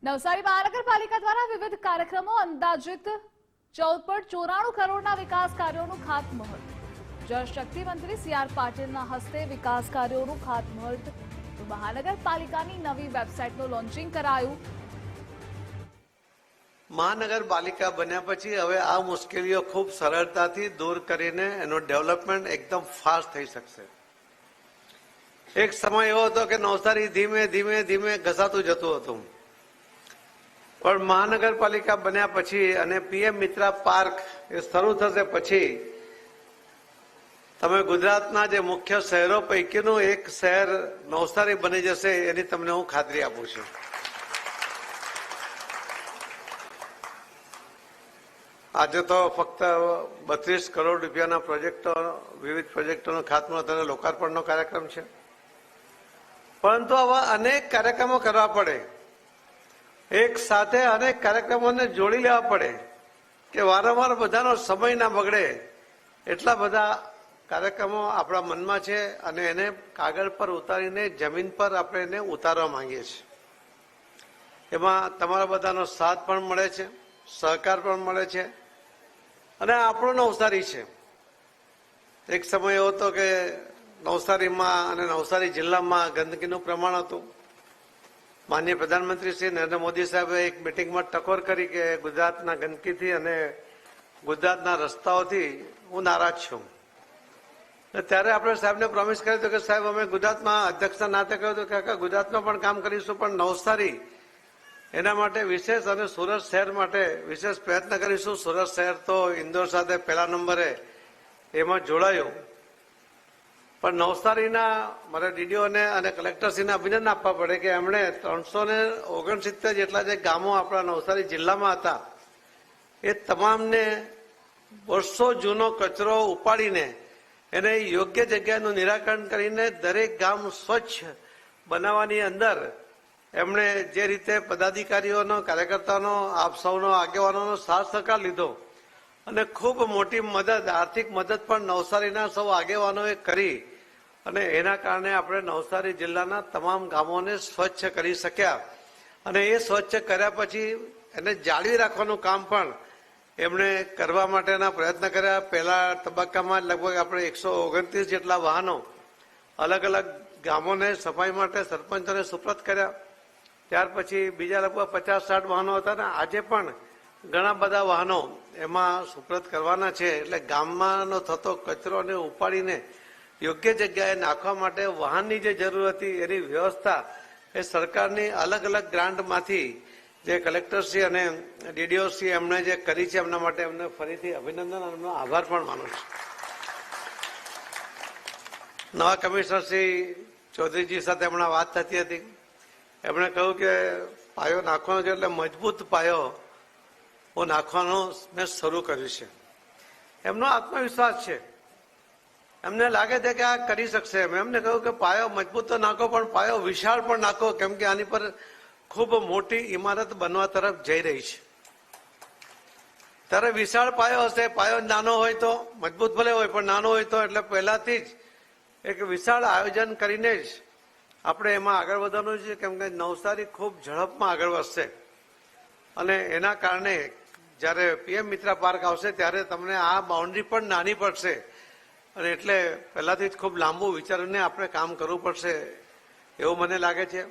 નવસારી મહાનગરપાલિકા દ્વારા વિવિધ કાર્યક્રમો અંદાજિત 14.94 કરોડના વિકાસ કાર્યોનું ખાતમુહૂર્ત। જળશક્તિ મંત્રી સી.આર. પાટીલના હસ્તે વિકાસ કાર્યોનું ખાતમુહૂર્ત। તો મહાનગરપાલિકાની નવી વેબસાઇટનું લોન્ચિંગ કરાયું। મહાનગરપાલિકા બન્યા પછી હવે આ મુશ્કેલીઓ ખૂબ સરળતાથી દૂર કરીને એનું ડેવલપમેન્ટ એકદમ ફાસ્ટ થઈ શકશે। એક સમય એવો હતો કે નવસારી ધીમે ધીમે ધીમે ઘસાતું જતું હતું, પણ મહાનગરપાલિકા બન્યા પછી અને પીએમ મિત્રા પાર્ક એ શરૂ થશે પછી તમે ગુજરાતના જે મુખ્ય શહેરો પૈકીનું એક શહેર નવસારી બની જશે એની તમને હું ખાતરી આપું છું। આજે તો ફક્ત 32 કરોડ રૂપિયાના પ્રોજેક્ટો, વિવિધ પ્રોજેક્ટોનો ખાતમુહૂર્ત અને લોકાર્પણનો કાર્યક્રમ છે, પરંતુ આવા અનેક કાર્યક્રમો કરવા પડે, એક સાથે અનેક કાર્યક્રમોને જોડી લેવા પડે કે વારંવાર બધાનો સમય ના બગડે। એટલા બધા કાર્યક્રમો આપણા મનમાં છે અને એને કાગળ પર ઉતારીને જમીન પર આપણે એને ઉતારવા માંગીએ છીએ। એમાં તમારા બધાનો સાથ પણ મળે છે, સહકાર પણ મળે છે અને આપણો નવસારી છે। એક સમય એવો હતો કે નવસારીમાં અને નવસારી જિલ્લામાં ગંદકીનું પ્રમાણ હતું। માનનીય પ્રધાનમંત્રી શ્રી નરેન્દ્ર મોદી સાહેબે એક મિટિંગમાં ટકોર કરી કે ગુજરાતના ગંદકીથી અને ગુજરાતના રસ્તાઓથી હું નારાજ છું। ત્યારે આપણે સાહેબને પ્રોમિસ કર્યું હતું કે સાહેબ અમે ગુજરાતમાં અધ્યક્ષના નાતે કહ્યું હતું કે આખા ગુજરાતમાં પણ કામ કરીશું, પણ નવસારી એના માટે વિશેષ અને સુરત શહેર માટે વિશેષ પ્રયત્ન કરીશું। સુરત શહેર તો ઇન્દોર સાથે પહેલા નંબરે એમાં જોડાયું, પણ નવસારીના મારે ડીડીઓને અને કલેક્ટરશ્રીને અભિનંદન આપવા પડે કે એમણે 369 જેટલા જે ગામો આપણા નવસારી જિલ્લામાં હતા એ તમામને વર્ષો જૂનો કચરો ઉપાડીને એને યોગ્ય જગ્યાનું નિરાકરણ કરીને દરેક ગામ સ્વચ્છ બનાવવાની અંદર એમણે જે રીતે પદાધિકારીઓનો, કાર્યકર્તાઓનો, આપ સૌનો, આગેવાનોનો સાથ સહકાર લીધો અને ખૂબ મોટી મદદ, આર્થિક મદદ પણ નવસારીના સૌ આગેવાનોએ કરી અને એના કારણે આપણે નવસારી જિલ્લાના તમામ ગામોને સ્વચ્છ કરી શક્યા। અને એ સ્વચ્છ કર્યા પછી એને જાળવી રાખવાનું કામ પણ એમણે કરવા માટેના પ્રયત્ન કર્યા। પહેલા તબક્કામાં લગભગ આપણે 129 જેટલા વાહનો અલગ અલગ ગામોને સફાઈ માટે સરપંચોને સુપ્રત કર્યા। ત્યાર પછી બીજા લગભગ 50-60 વાહનો હતા ને આજે પણ ઘણા બધા વાહનો એમાં સુપ્રત કરવાના છે। એટલે ગામમાંનો થતો કચરોને ઉપાડીને યોગ્ય જગ્યાએ નાખવા માટે વાહનની જે જરૂર હતી એની વ્યવસ્થા એ સરકારની અલગ અલગ ગ્રાન્ટમાંથી જે કલેક્ટરશ્રી અને ડીડીઓશ્રી એમણે જે કરી છે એમના માટે એમને ફરીથી અભિનંદન અને એમનો આભાર પણ માનું છું। નવા કમિશનર શ્રી ચૌધરીજી સાથે હમણાં વાત થતી હતી, એમણે કહ્યું કે પાયો નાખવાનો છે એટલે મજબૂત પાયો હું નાખવાનું મેં શરૂ કર્યું છે। એમનો આત્મવિશ્વાસ છે, એમને લાગે છે કે આ કરી શકશે। મેં એમને કહ્યું કે પાયો મજબૂત તો નાખો, પણ પાયો વિશાળ પણ નાખો, કેમ કે આની પર ખૂબ મોટી ઇમારત બનવા તરફ જઈ રહી છે। ત્યારે વિશાળ પાયો હશે, પાયો નાનો હોય તો મજબૂત ભલે હોય પણ નાનો હોય તો, એટલે પહેલાથી જ એક વિશાળ આયોજન કરીને જ આપણે એમાં આગળ વધવાનું છે, કેમ કે નવસારી ખૂબ ઝડપમાં આગળ વધશે અને એના કારણે જ્યારે પીએમ મિત્રા પાર્ક આવશે ત્યારે તમને આ બાઉન્ડ્રી પણ નાની પડશે અને એટલે પહેલાથી જ ખૂબ લાંબુ વિચારીને આપણે કામ કરવું પડશે એવું મને લાગે છે।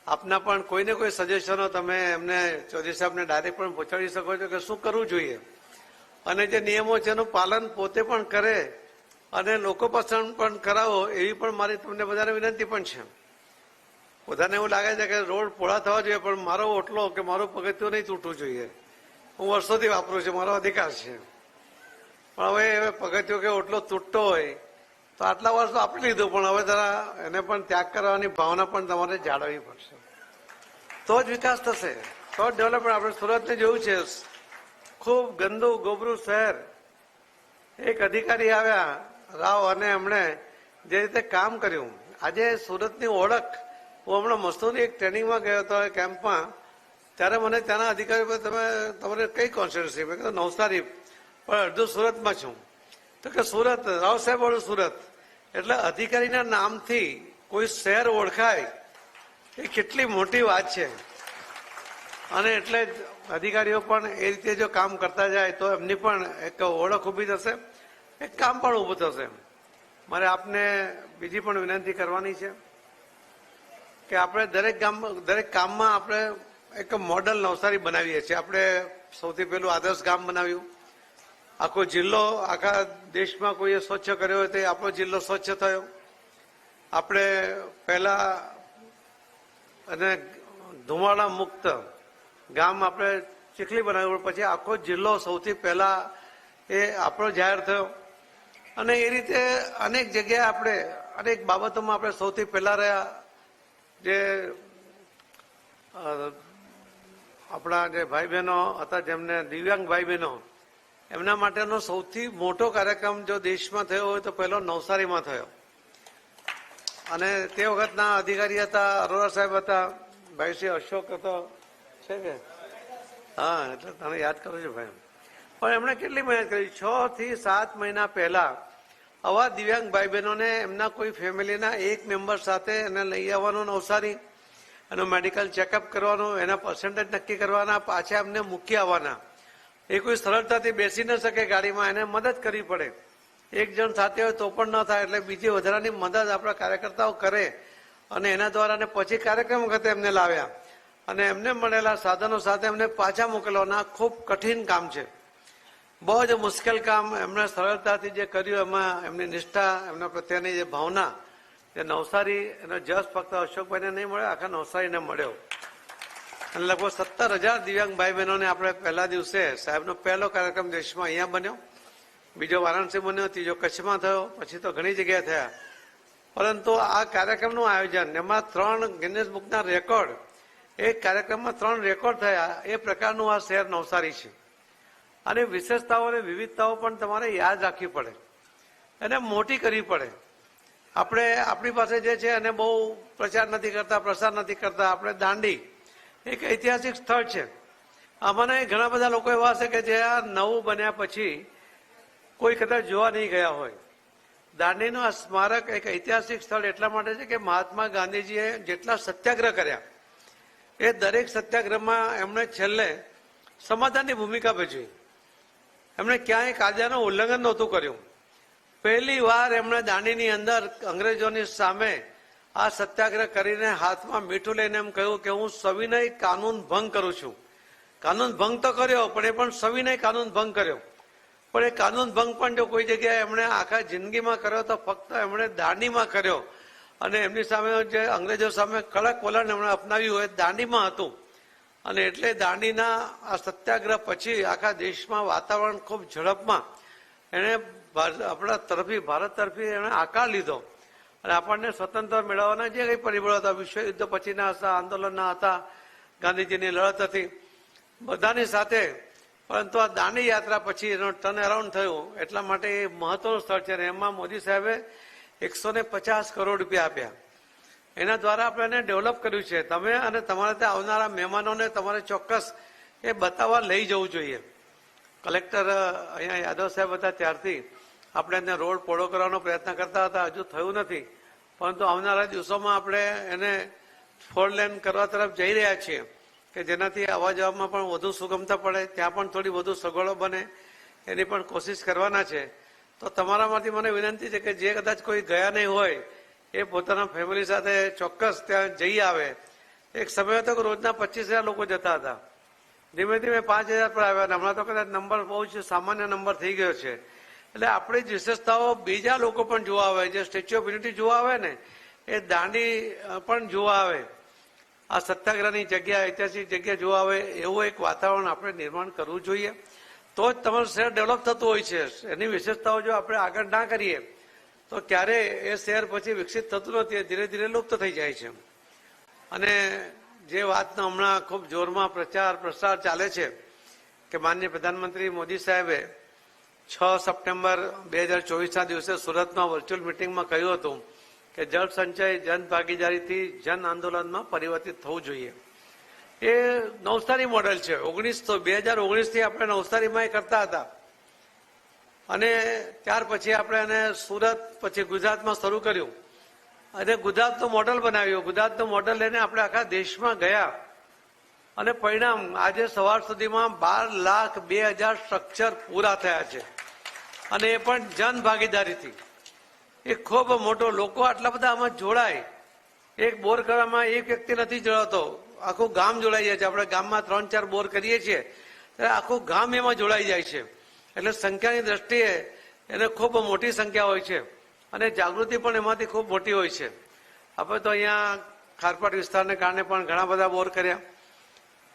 આપના પણ કોઈને કોઈ સજેશનો તમે એમને ચૌધરી સાહેબને ડાયરેક્ટ પણ પહોંચાડી શકો છો કે શું કરવું જોઈએ અને જે નિયમો છે એનું પાલન પોતે પણ કરે અને લોકો પસંદ પણ કરાવો એવી પણ મારી તમને બધાને વિનંતી પણ છે। બધાને એવું લાગે છે કે રોડ પહોળા થવા જોઈએ, પણ મારો ઓટલો કે મારું પગથિયું નહીં તૂટવું જોઈએ। હું વર્ષોથી વાપરું છું, મારો અધિકાર છે, પણ હવે પગથિયું કે ઓટલો તૂટતો હોય તો આટલા વર્ષ આપી લીધું, પણ હવે જરા એને પણ ત્યાગ કરવાની ભાવના પણ તમારે જાળવવી પડશે, તો જ વિકાસ થશે, તો જ ડેવલપમેન્ટ। આપણે સુરતને જોયું છે, ખૂબ ગંદુ ગોબરું શહેર, એક અધિકારી આવ્યા રાવ અને એમણે જે રીતે કામ કર્યું, આજે સુરતની ઓળખ। હું હમણાં મસ્તોની એક ટ્રેનિંગમાં ગયો હતો કેમ્પમાં, ત્યારે મને ત્યાંના અધિકારીઓ તમારે કઈ કોન્સ્ટિટ્યુન્સી? મેં કીધું નવસારી, પણ અડધું સુરતમાં છું। તો કે સુરત, રાવ સાહેબ વાળું સુરત। એટલે અધિકારીના નામથી કોઈ શહેર ઓળખાય એ કેટલી મોટી વાત છે। અને એટલે જ અધિકારીઓ પણ એ રીતે જો કામ કરતા જાય તો એમની પણ એક ઓળખ ઊભી થશે, એક કામ પણ ઊભું થશે. મારે આપને બીજી પણ વિનંતી કરવાની છે કે આપણે દરેક કામમાં આપણે એક મોડલ નવસારી બનાવીએ છીએ. આપણે સૌથી પહેલું આદર્શ ગામ બનાવ્યું. આખો જિલ્લો આખા દેશમાં કોઈએ સ્વચ્છ કર્યો હોય તો આપણો જિલ્લો સ્વચ્છ થયો. આપણે પહેલા અને ધુમાડા મુક્ત ગામ આપણે ચીખલી બનાવ્યું, પછી આખો જિલ્લો સૌથી પહેલા એ આપણો જાહેર થયો. અને એ રીતે અનેક જગ્યાએ આપણે અનેક બાબતોમાં આપણે સૌથી પહેલા રહ્યા. જે આપણા જે ભાઈ બહેનો હતા, જેમને દિવ્યાંગ ભાઈ બહેનો, એમના માટેનો સૌથી મોટો કાર્યક્રમ જો દેશમાં થયો હોય તો પહેલો નવસારીમાં થયો. અને તે વખતના અધિકારી હતા, અરોરા સાહેબ હતા, ભાઈ શ્રી અશોક હતો, છે કે હા, એટલે તમે યાદ કરો છો ભાઈ. પણ એમણે કેટલી મહેનત કરી. 6 થી 7 મહિના પહેલા આવા દિવ્યાંગ ભાઈ બહેનોને એમના કોઈ ફેમિલીના એક મેમ્બર સાથે એને લઈ આવવાનું નવસારી, એનું મેડિકલ ચેકઅપ કરવાનું, એના પર્સન્ટેજ નક્કી કરવાના, પાછા એમને મૂકી આવવાના. એ કોઈ સરળતાથી બેસી ન શકે ગાડીમાં, એને મદદ કરવી પડે. એક જણ સાથે હોય તો પણ ન થાય, એટલે બીજી વધારાની મદદ આપણા કાર્યકર્તાઓ કરે અને એના દ્વારા પછી કાર્યક્રમ વખતે એમને લાવ્યા અને એમને મળેલા સાધનો સાથે એમને પાછા મોકલવાના. ખૂબ કઠિન કામ છે, બહુ જ મુશ્કેલ કામ. એમણે સરળતાથી જે કર્યું એમાં એમની નિષ્ઠા, એમના પ્રત્યેની જે ભાવના, જે નવસારી એનો જસ ફક્ત અશોકભાઈને નહીં મળ્યો, આખા નવસારીને મળ્યો. અને લગભગ 17,000 દિવ્યાંગ ભાઈ બહેનોને આપણે પહેલા દિવસે સાહેબનો પહેલો કાર્યક્રમ દેશમાં અહીંયા બન્યો, બીજો વારાણસી બન્યો, ત્રીજો કચ્છમાં થયો, પછી તો ઘણી જગ્યાએ થયા. પરંતુ આ કાર્યક્રમનું આયોજન, એમાં 3 ગિનિસ બુકના રેકોર્ડ, એક કાર્યક્રમમાં 3 રેકોર્ડ થયા. એ પ્રકારનું આ શહેર નવસારી છે. અને વિશેષતાઓ અને વિવિધતાઓ પણ તમારે યાદ રાખવી પડે, એને મોટી કરવી પડે. આપણે આપણી પાસે જે છે એને બહુ પ્રચાર નથી કરતા, પ્રસાર નથી કરતા. આપણે દાંડી એક ઐતિહાસિક સ્થળ છે. આમાંને ઘણા બધા લોકો એવા હશે કે જે આ નવું બન્યા પછી કોઈ કદાચ જોવા નહીં ગયા હોય. દાંડીનું આ સ્મારક એક ઐતિહાસિક સ્થળ એટલા માટે છે કે મહાત્મા ગાંધીજીએ જેટલા સત્યાગ્રહ કર્યા, એ દરેક સત્યાગ્રહમાં એમણે છેલ્લે સમાધાનની ભૂમિકા ભજવી. એમણે ક્યાંય કાયદાનું ઉલ્લંઘન નહોતું કર્યું. પહેલી વાર એમણે દાંડીની અંદર અંગ્રેજોની સામે આ સત્યાગ્રહ કરીને હાથમાં મીઠું લઈને એમ કહ્યું કે હું સવિનય કાનૂન ભંગ કરું છું. કાનૂન ભંગ તો કર્યો, પણ એ પણ સવિનય કાનૂન ભંગ કર્યો. પણ એ કાનૂન ભંગ પણ જો કોઈ જગ્યાએ એમણે આખા જિંદગીમાં કર્યો તો ફક્ત એમણે દાંડીમાં કર્યો. અને એમની સામે જે અંગ્રેજો સામે કડક વલણ એમણે અપનાવ્યું હોય દાંડીમાં હતું. અને એટલે દાંડીના આ સત્યાગ્રહ પછી આખા દેશમાં વાતાવરણ ખૂબ ઝડપમાં એણે આપણા તરફી, ભારત તરફી એણે આકાર લીધો. અને આપણને સ્વતંત્ર મેળવવાના જે કંઈ પરિબળો હતા, વિશ્વયુદ્ધ પછીના હતા, આંદોલનના હતા, ગાંધીજીની લડત હતી, બધાની સાથે. પરંતુ આ દાંડી યાત્રા પછી એનો ટર્ન અરાઉન્ડ થયું. એટલા માટે એ મહત્વનું સ્થળ છે. અને એમાં મોદી સાહેબે 150 કરોડ રૂપિયા આપ્યા. એના દ્વારા આપણે એને ડેવલપ કર્યું છે. તમે અને તમારા ત્યાં આવનારા મહેમાનોને તમારે ચોક્કસ એ બતાવવા લઈ જવું જોઈએ. કલેક્ટર અહીંયા યાદવ સાહેબ હતા ત્યારથી આપણે એને રોડ પહોળો કરવાનો પ્રયત્ન કરતા હતા. હજુ થયું નથી, પરંતુ આવનારા દિવસોમાં આપણે એને 4 લેન કરવા તરફ જઈ રહ્યા છીએ કે જેનાથી આવવા જવામાં પણ વધુ સુગમતા પડે, ત્યાં પણ થોડી વધુ સગવડો બને, એની પણ કોશિશ કરવાના છે. તો તમારામાંથી મને વિનંતી છે કે જે કદાચ કોઈ ગયા નહીં હોય એ પોતાના ફેમિલી સાથે ચોક્કસ ત્યાં જઈ આવે. એક સમય હતો કે રોજના 25,000 લોકો જતા હતા, ધીમે ધીમે 5,000 પર આવ્યા. હમણાં તો કદાચ નંબર બહુ જ સામાન્ય નંબર થઈ ગયો છે. એટલે આપણી જ વિશેષતાઓ બીજા લોકો પણ જોવા આવે. જે સ્ટેચ્યુ ઓફ યુનિટી જોવા આવે ને, એ દાંડી પણ જોવા આવે. આ સત્યાગ્રહની જગ્યા, ઐતિહાસિક જગ્યા જોવા આવે એવું એક વાતાવરણ આપણે નિર્માણ કરવું જોઈએ. તો જ તમારું શહેર ડેવલપ થતું હોય છે. એની વિશેષતાઓ જો આપણે આગળ ના કરીએ તો ક્યારે એ શહેર પછી વિકસિત થતું નથી, ધીરે ધીરે લુપ્ત થઈ જાય છે. અને જે વાતનો હમણાં ખૂબ જોરમાં પ્રચાર પ્રસાર ચાલે છે કે માનનીય પ્રધાનમંત્રી મોદી સાહેબે 6 સપ્ટેમ્બર 2024ના દિવસે સુરતમાં વર્ચ્યુઅલ મિટિંગમાં કહ્યું હતું કે જળ સંચય જન ભાગીદારીથી જન આંદોલનમાં પરિવર્તિત થવું જોઈએ. એ નવસારી મોડેલ છે. 2019થી આપણે નવસારીમાં એ કરતા હતા અને ત્યાર પછી આપણે એને સુરત, પછી ગુજરાતમાં શરૂ કર્યું અને ગુજરાતનું મોડેલ બનાવ્યું. ગુજરાતનું મોડેલ લઈને આપણે આખા દેશમાં ગયા અને પરિણામ આજે સવાર સુધીમાં 12,02,000 સ્ટ્રક્ચર પૂરા થયા છે, અને એ પણ જન ભાગીદારીથી. એ ખૂબ મોટો, લોકો આટલા બધા આમાં જોડાય. એક બોર કરવામાં એક વ્યક્તિ નથી જોડાતો, આખું ગામ જોડાઈ જાય છે. આપણે ગામમાં 3-4 બોર કરીએ છીએ ત્યારે આખું ગામ એમાં જોડાઈ જાય છે. એટલે સંખ્યાની દ્રષ્ટિએ એને ખૂબ મોટી સંખ્યા હોય છે, અને જાગૃતિ પણ એમાંથી ખૂબ મોટી હોય છે. આપણે તો અહીંયા ખારપાટ વિસ્તારને કારણે પણ ઘણા બધા બોર કર્યા.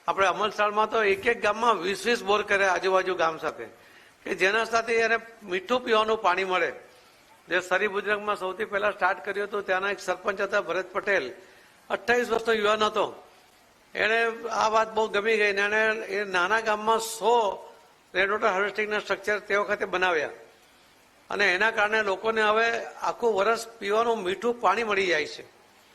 આપણે અમલસાડમાં તો એક ગામમાં 20-20 બોર કર્યા આજુબાજુ ગામ સાથે, કે જેના સાથે એને મીઠું પીવાનું પાણી મળે. જે સરી બુજરંગમાં સૌથી પહેલા સ્ટાર્ટ કર્યું હતું, ત્યાંના એક સરપંચ હતા ભરત પટેલ, 28 વર્ષનો યુવાન હતો. એને આ વાત બહુ ગમી ગઈ, ને એને એ નાના ગામમાં 100 રેન વોટર હાર્વેસ્ટિંગના સ્ટ્રક્ચર તે વખતે બનાવ્યા, અને એના કારણે લોકોને હવે આખું વર્ષ પીવાનું મીઠું પાણી મળી જાય છે.